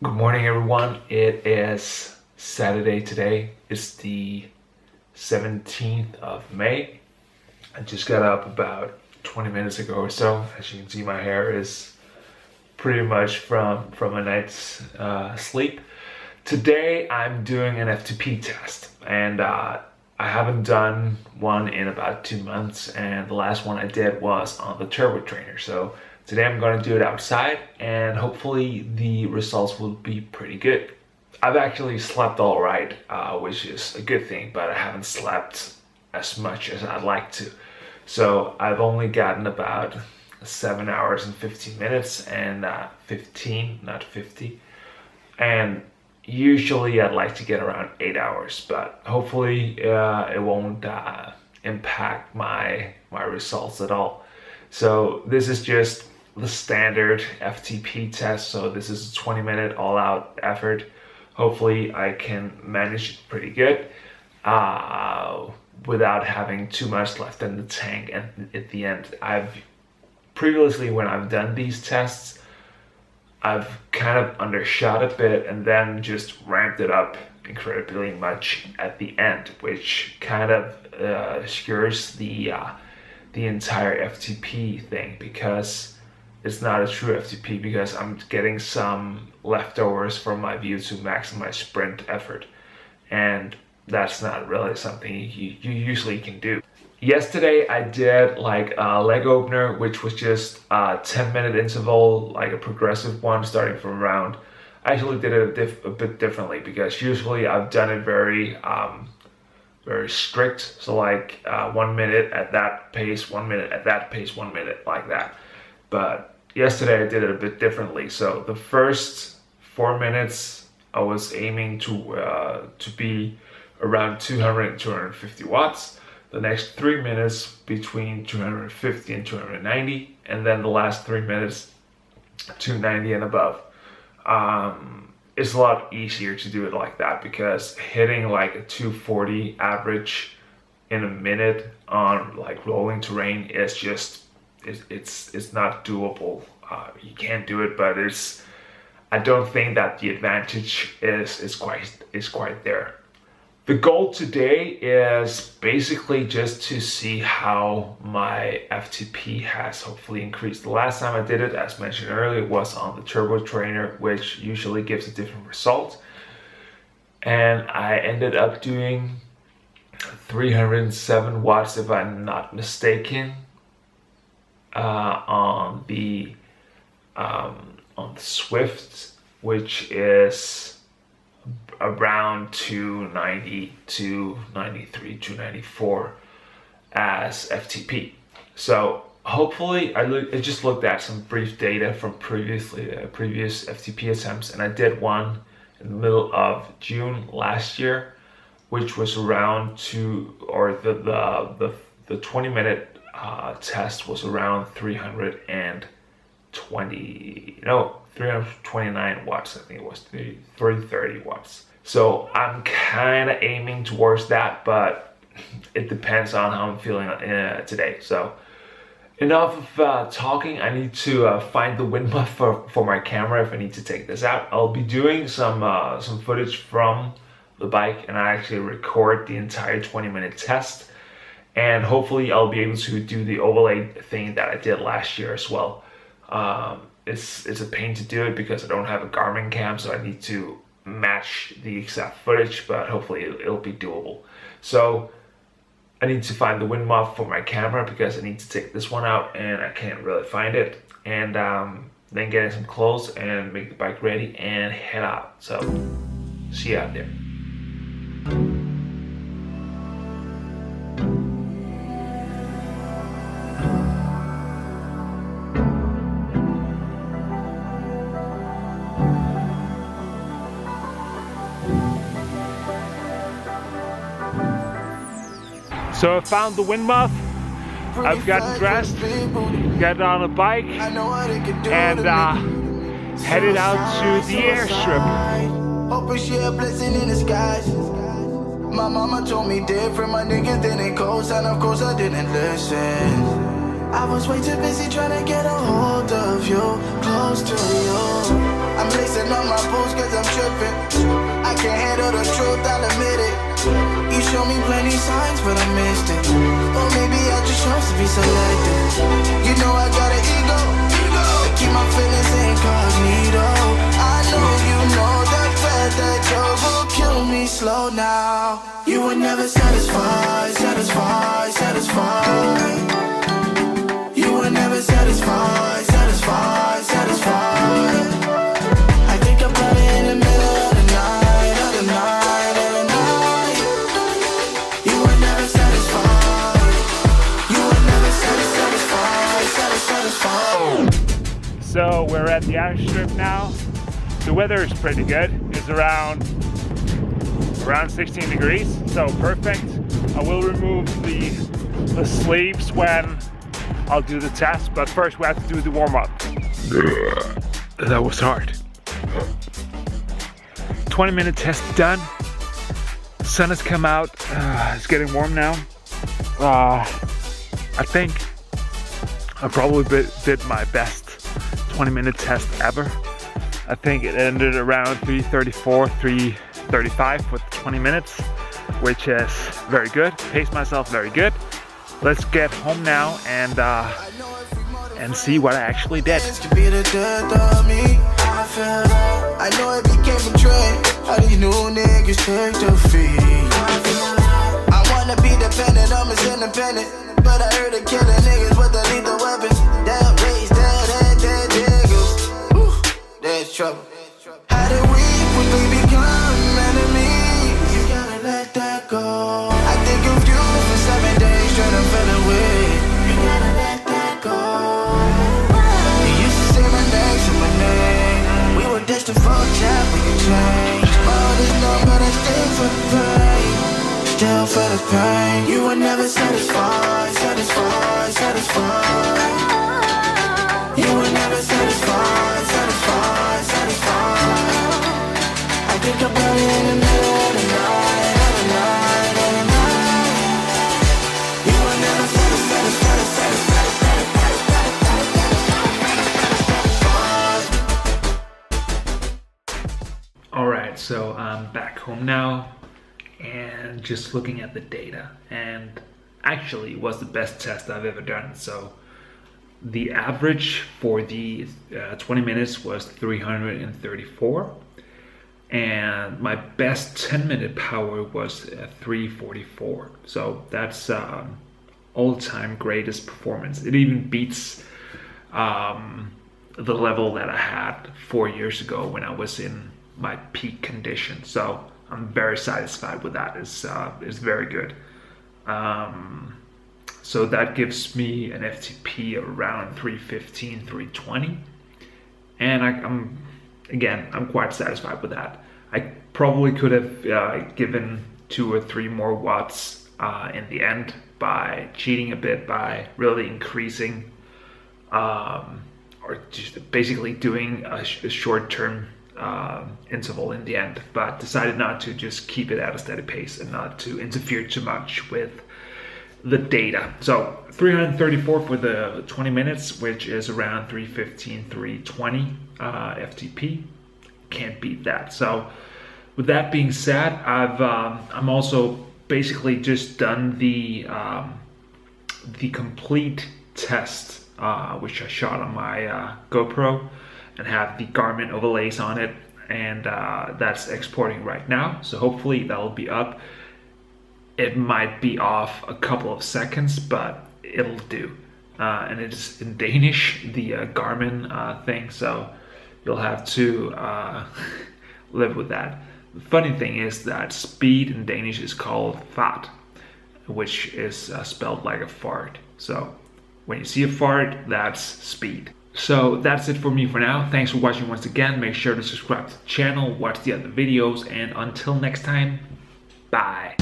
Good morning, everyone. It is Saturday today. It's the 17th of May. I just got up about 20 minutes ago or so. As you can see, my hair is pretty much from a night's sleep. Today, I'm doing an FTP test, and I haven't done one in about 2 months, and the last one I did was on the turbo trainer. So today I'm going to do it outside, and hopefully the results will be pretty good. I've actually slept all right, which is a good thing, but I haven't slept as much as I'd like to. So I've only gotten about 7 hours and 15 minutes, and 15, not 50. And usually I'd like to get around 8 hours, but hopefully it won't impact my results at all. So this is just the standard FTP test. So this is a 20-minute all-out effort. Hopefully I can manage it pretty good without having too much left in the tank. And at the end, previously when I've done these tests, I've kind of undershot a bit and then just ramped it up incredibly much at the end, which kind of skewers the entire FTP thing, because it's not a true FTP, because I'm getting some leftovers from my view to maximize sprint effort, and that's not really something you usually can do. Yesterday I did like a leg opener, which was just a 10-minute interval, like a progressive one starting from around. I actually did it a bit differently, because usually I've done it very strict. So like 1 minute at that pace, 1 minute at that pace, 1 minute like that. But yesterday I did it a bit differently. So the first 4 minutes I was aiming to be around 200 and 250 watts. The next 3 minutes between 250 and 290, and then the last 3 minutes 290 and above. It's a lot easier to do it like that, because hitting like a 240 average in a minute on like rolling terrain is just it's not doable. You can't do it, but I don't think that the advantage is quite there. The goal today is basically just to see how my FTP has hopefully increased. The last time I did it, as mentioned earlier, was on the turbo trainer, which usually gives a different result. And I ended up doing 307 watts, if I'm not mistaken, on the Swift, which is around 290, 293, 294 as FTP. So hopefully, I just looked at some brief data from previous FTP attempts, and I did one in the middle of June last year, which was around the 20-minute test was around 329 watts. I think it was 330 watts. So I'm kind of aiming towards that, but it depends on how I'm feeling today. So enough of talking. I need to find the wind muff for my camera if I need to take this out. I'll be doing some footage from the bike, and I actually record the entire 20-minute test, and hopefully I'll be able to do the overlay thing that I did last year as well. It's a pain to do it because I don't have a Garmin cam, so I need to match the exact footage, but hopefully it'll be doable. So I need to find the wind muff for my camera, because I need to take this one out and I can't really find it, and then get in some clothes and make the bike ready and head out. So see you out there. So I found the wind muff, I've gotten dressed, got on a bike, and headed out to the airstrip. Hoping she a blessing in disguise. My mama told me different, my niggas didn't co-sign, of course I didn't listen. I was way too busy trying to get a hold of you, close to you. I'm lacing on my boots cause I'm tripping. I can't handle the truth, I'll admit it. You showed me plenty signs, but I missed it. Or maybe I just chose to be selective. You know I got an ego. I keep my feelings incognito. I know you know that fat that joke will kill me slow now. You were never satisfied, satisfied, satisfied. You were never satisfied, satisfied, satisfied. I think about it in the middle of the night, of the night, of the night. You were never satisfied. You were never satisfied, satisfied. So we're at the outer strip now. The weather is pretty good. It's around 16 degrees, so perfect. I will remove the sleeves when I'll do the test, but first we have to do the warm-up. That was hard. 20-minute test done. Sun has come out. It's getting warm now. I think I probably did my best 20-minute test ever. I think it ended around 3:34, 3:35 with 20 minutes, which is very good. Paced myself very good. Let's get home now and see what I actually did. I know it became a trend. How these new niggas take defeat. I wanna be dependent, I'm as independent. But I heard of killing niggas with the lethal weapons. Dead race, dead niggas. There's trouble. How did we quickly become enemies? You gotta let that go. I think of you for 7 days, trying to feel away. You gotta let that go. You used to say my name, say my name. We were destined for a chat, we can change. All this number, but I still for the pain. Still for the pain. You were never satisfied, satisfied, satisfied. You were never satisfied, satisfied, satisfied. I think about it in the middle of the night, of the night, of the night. You were never satisfied, satisfied, satisfied. Alright, so I'm back home now and just looking at the data, and actually it was the best test I've ever done. So the average for the 20 minutes was 334, and my best 10-minute power was 344. So that's all-time greatest performance. It even beats the level that I had 4 years ago when I was in my peak condition. So I'm very satisfied with that. It's very good. So that gives me an FTP around 315, 320. And I'm quite satisfied with that. I probably could have given 2 or 3 more watts in the end by cheating a bit, by really increasing or just basically doing a short-term interval in the end, but decided not to, just keep it at a steady pace and not to interfere too much with the data. So 334 for the 20 minutes, which is around 315, 320 FTP. Can't beat that. So with that being said, I'm also basically just done the complete test, which I shot on my GoPro and have the Garmin overlays on it, and that's exporting right now. So hopefully that'll be up. It might be off a couple of seconds, but it'll do. And it's in Danish, the Garmin thing, so you'll have to live with that. The funny thing is that speed in Danish is called fart, which is spelled like a fart. So when you see a fart, that's speed. So that's it for me for now. Thanks for watching once again. Make sure to subscribe to the channel, watch the other videos, and until next time, bye.